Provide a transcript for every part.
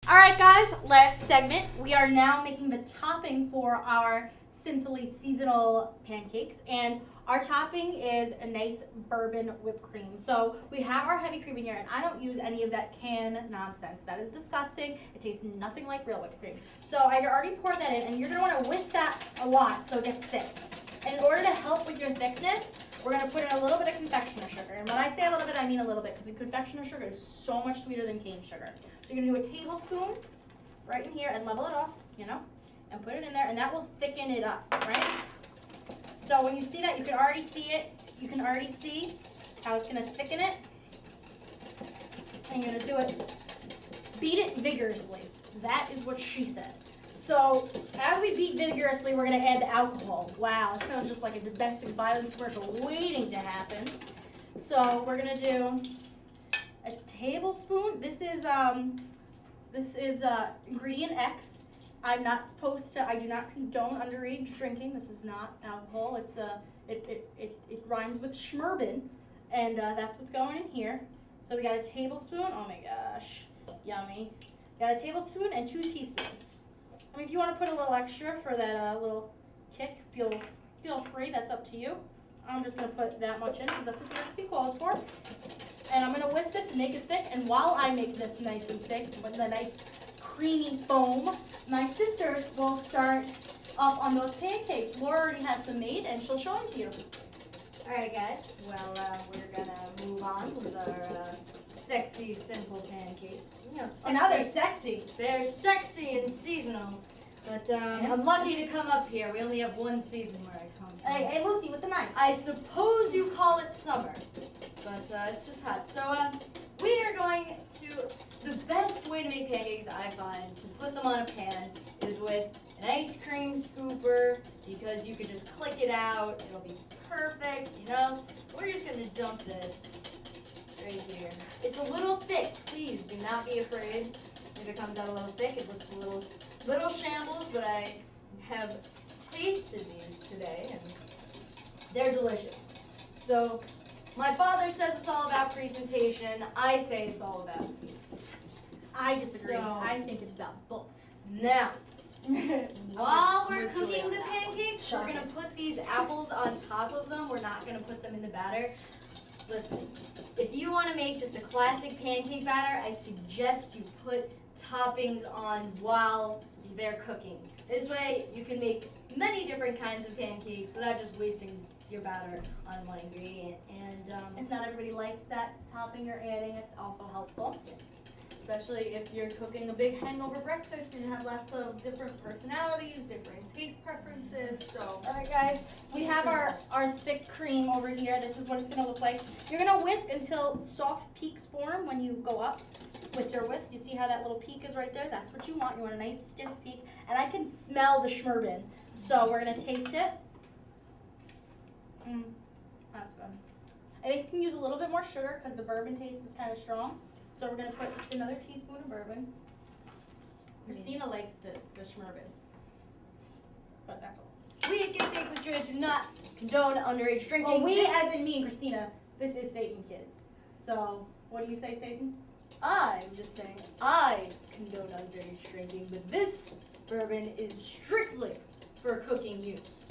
All right, guys, last segment. We are now making the topping for our Sinfully seasonal pancakes, and our topping is a nice bourbon whipped cream. So we have our heavy cream in here, and I don't use any of that canned nonsense. That is disgusting. It tastes nothing like real whipped cream. So I already poured that in, and you're gonna want to whisk that a lot so it gets thick. And in order to help with your thickness, we're gonna put in a little bit of confectioner sugar. And when I say a little bit, I mean a little bit, because the confectioner sugar is so much sweeter than cane sugar. So you're gonna do a tablespoon right in here and level it off, and put it in there, and that will thicken it up, right? So when you see that, you can already see it. You can already see how it's gonna thicken it. And you're gonna do it, beat it vigorously. That is what she said. So as we beat vigorously, we're gonna add the alcohol. Wow, it sounds just like a domestic violence commercial waiting to happen. So we're gonna do a tablespoon. This is ingredient X. I do not condone underage drinking. This is not alcohol. It rhymes with schmerbin, and that's what's going in here. So we got a tablespoon. Oh my gosh, yummy. Got a tablespoon and 2 teaspoons. I mean, if you want to put a little extra for that little kick, feel free. That's up to you. I'm just gonna put that much in because that's what the recipe calls for. And I'm gonna whisk this and make it thick. And while I make this nice and thick with a nice creamy foam, my sisters will start off on those pancakes. Laura already has some made, and she'll show them to you. All right, guys. Well, we're gonna move on with our sexy, simple pancakes. And now they're sexy. They're sexy and seasonal. But I'm lucky to come up here. We only have one season where I come from. Hey, Lucy, with the knife. I suppose you call it summer, but it's just hot. So we are going to. The best way to make pancakes, I find, to put them on a pan is with an ice cream scooper, because you can just click it out. It'll be perfect, We're just going to dump this right here. It's a little thick. Please do not be afraid if it comes out a little thick. It looks a little shambles, but I have tasted these today, and they're delicious. So my father says it's all about presentation. I say it's all about seeds. I disagree. So, I think it's about both. Now, while we're cooking the pancakes, we're going to put these apples on top of them. We're not going to put them in the batter. Listen, if you want to make just a classic pancake batter, I suggest you put toppings on while they're cooking. This way, you can make many different kinds of pancakes without just wasting your batter on one ingredient. And if not everybody likes that topping you're adding, it's also helpful. Especially if you're cooking a big hangover breakfast and you have lots of different personalities, different taste preferences. So, all right, guys, we have our thick cream over here. This is what it's going to look like. You're going to whisk until soft peaks form when you go up with your whisk. You see how that little peak is right there? That's what you want. You want a nice stiff peak. And I can smell the schmerbin. So we're going to taste it. That's good. I think you can use a little bit more sugar because the bourbon taste is kind of strong. So we're going to put another teaspoon of bourbon. Christina likes the schmerbin. But that's all. We at Get Safe with Joy do not condone underage drinking. Well, we, as in me and Christina, this is Satan Kids. So, what do you say, Satan? I'm just saying I condone underage drinking, but this bourbon is strictly for cooking use.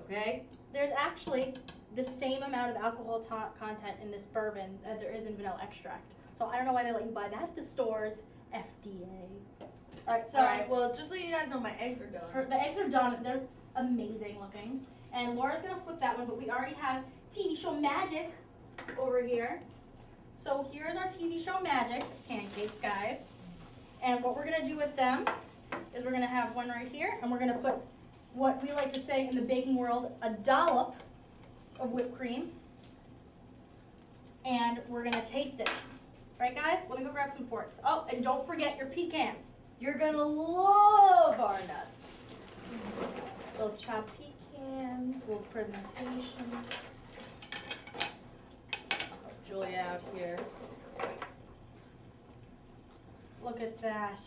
Okay? There's actually the same amount of alcohol content in this bourbon as there is in vanilla extract. So I don't know why they let you buy that at the stores. FDA. Alright, well, just so you guys know, my eggs are done. The eggs are done. They're amazing looking. And Laura's going to flip that one, but we already have TV show magic over here. So here's our TV show magic pancakes, guys. And what we're going to do with them is we're going to have one right here, and we're going to put what we like to say in the baking world, a dollop of whipped cream. And we're going to taste it. Right, guys? Let me go grab some forks. Oh, and don't forget your pecans. You're going to love our nuts. Little chopped pecans, little presentation. Help Julia out here. Look at that.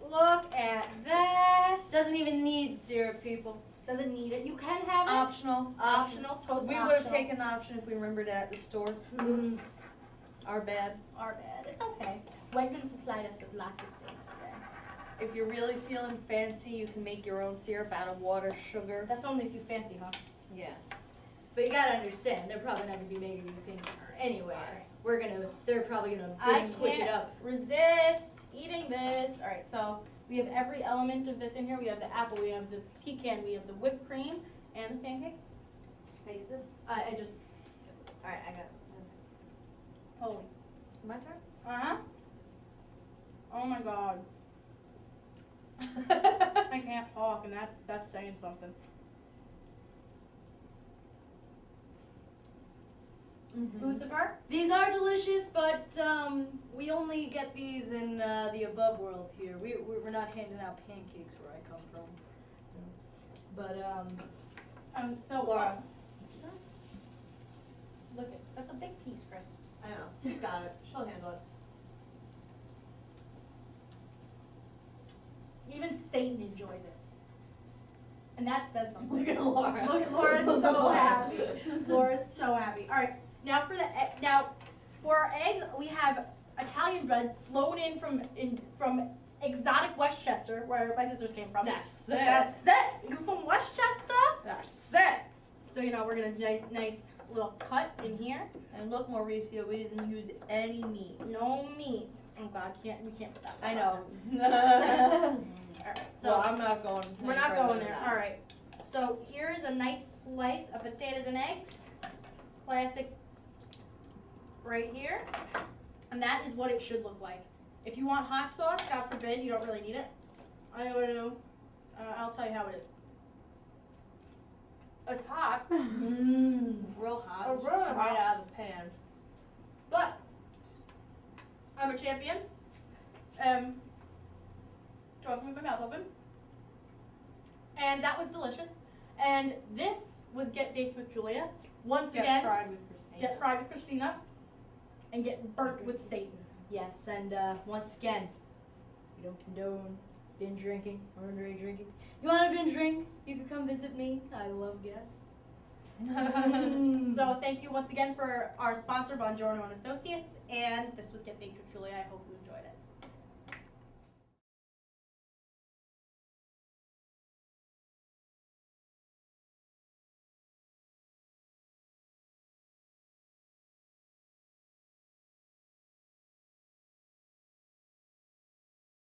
Look at that. Doesn't even need syrup, people. Doesn't need it. You can have it. Optional. Optional. Totes We would have taken the option if we remembered it at the store. Oops. Our bad. Our bad. It's okay. Wegman supplied us with lots of things today. If you're really feeling fancy, you can make your own syrup out of water, sugar. That's only if you fancy, huh? Yeah. But you gotta understand, they're probably not gonna be making these pancakes anyway. They're probably gonna I quick it can't up. resist eating this. All right, so we have every element of this in here. We have the apple, we have the pecan, we have the whipped cream, and the pancake. Can I use this? I just. All right, I got it. Holy. My turn? Uh-huh. Oh my god. I can't talk, and that's saying something. Lucifer? These are delicious, but we only get these in the above world here. We're not handing out pancakes where I come from. But So Laura. Look at that's a big piece, Chris. I know. She's got it. She'll handle it. Even Satan enjoys it. And that says something. Look at Laura. Look, Laura's so happy. Laura's so happy. All right, now for our eggs, we have Italian bread flown in from exotic Westchester, where my sisters came from. That's it. That's it. You're from Westchester. That's it. So we're gonna do a nice little cut in here. And look, Mauricio, we didn't use any meat. No meat. Oh God, we can't put that. I know. All right, so Well, I'm not going. we're any not further going than there. that. All right. So here is a nice slice of potatoes and eggs. Classic right here. And that is what it should look like. If you want hot sauce, God forbid, you don't really need it. I'll tell you how it is. It's hot, Real hot. Oh, really right hot. out of the pan. but I'm a champion. Talking with my mouth open. And that was delicious. And this was Get Baked with Julia. Once Get again, fried with Christina. Get Fried with Christina. And Get Burnt with Satan. Yes, and once again, we don't condone binge drinking or underage drinking. You want to binge drink? You can come visit me. I love guests. So thank you once again for our sponsor, Buongiorno and Associates. And this was Get Baked with Julia. I hope you enjoyed it.